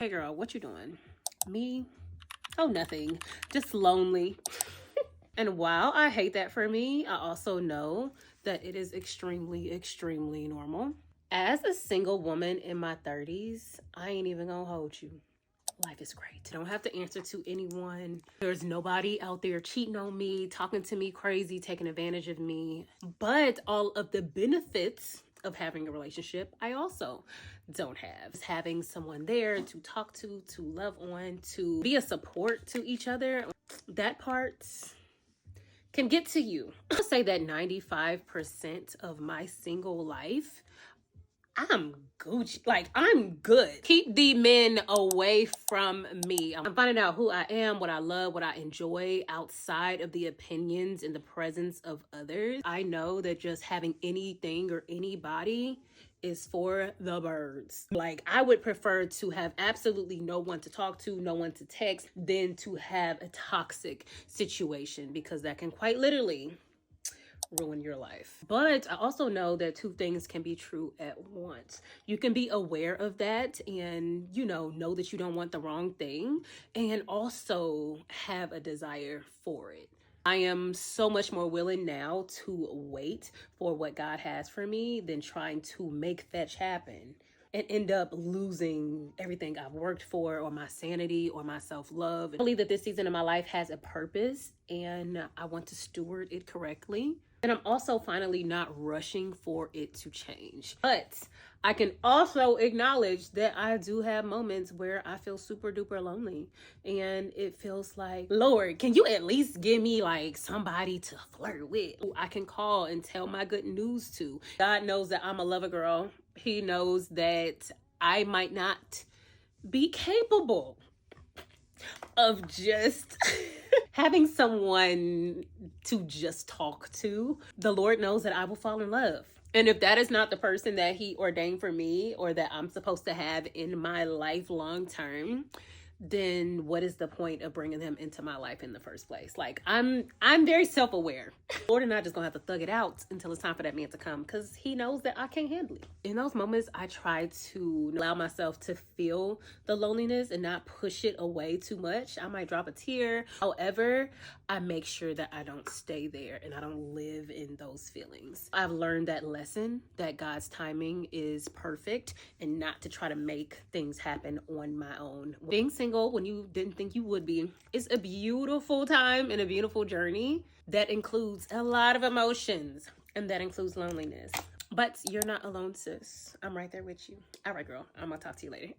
Hey girl, what you doing? Me? Oh, nothing. Just lonely. And while I hate that for me, I also know that it is extremely, extremely normal. As a single woman in my 30s, I ain't even gonna hold you. Life is great. I don't have to answer to anyone. There's nobody out there cheating on me, talking to me crazy, taking advantage of me. But all of the benefits of having a relationship, I also don't have. Having someone there to talk to love on, to be a support to each other, that part can get to you. I'll say that 95% of my single life, I'm Gucci. Like, I'm good. Keep the men away from me. I'm finding out who I am, what I love, what I enjoy outside of the opinions and the presence of others. I know that just having anything or anybody is for the birds. Like, I would prefer to have absolutely no one to talk to, no one to text, than to have a toxic situation, because that can quite literally ruin your life. But I also know that two things can be true at once. You can be aware of that and, know that you don't want the wrong thing, and also have a desire for it. I am so much more willing now to wait for what God has for me than trying to make fetch happen and end up losing everything I've worked for, or my sanity, or my self-love. I believe that this season of my life has a purpose, and I want to steward it correctly. And I'm also finally not rushing for it to change. But I can also acknowledge that I do have moments where I feel super duper lonely. And it feels like, Lord, can you at least give me like somebody to flirt with, who I can call and tell my good news to? God knows that I'm a lover girl. He knows that I might not be capable of just having someone to just talk to. The Lord knows that I will fall in love. And if that is not the person that He ordained for me, or that I'm supposed to have in my life long term, then what is the point of bringing them into my life in the first place? Like, I'm very self-aware. Lord and I just gonna have to thug it out until it's time for that man to come, because He knows that I can't handle it. In those moments, I try to allow myself to feel the loneliness and not push it away too much. I might drop a tear. However, I make sure that I don't stay there and I don't live in those feelings. I've learned that lesson, that God's timing is perfect, and not to try to make things happen on my own. Being single when you didn't think you would be is a beautiful time and a beautiful journey that includes a lot of emotions, and that includes loneliness. But you're not alone, sis. I'm right there with you. All right, girl. I'm gonna talk to you later.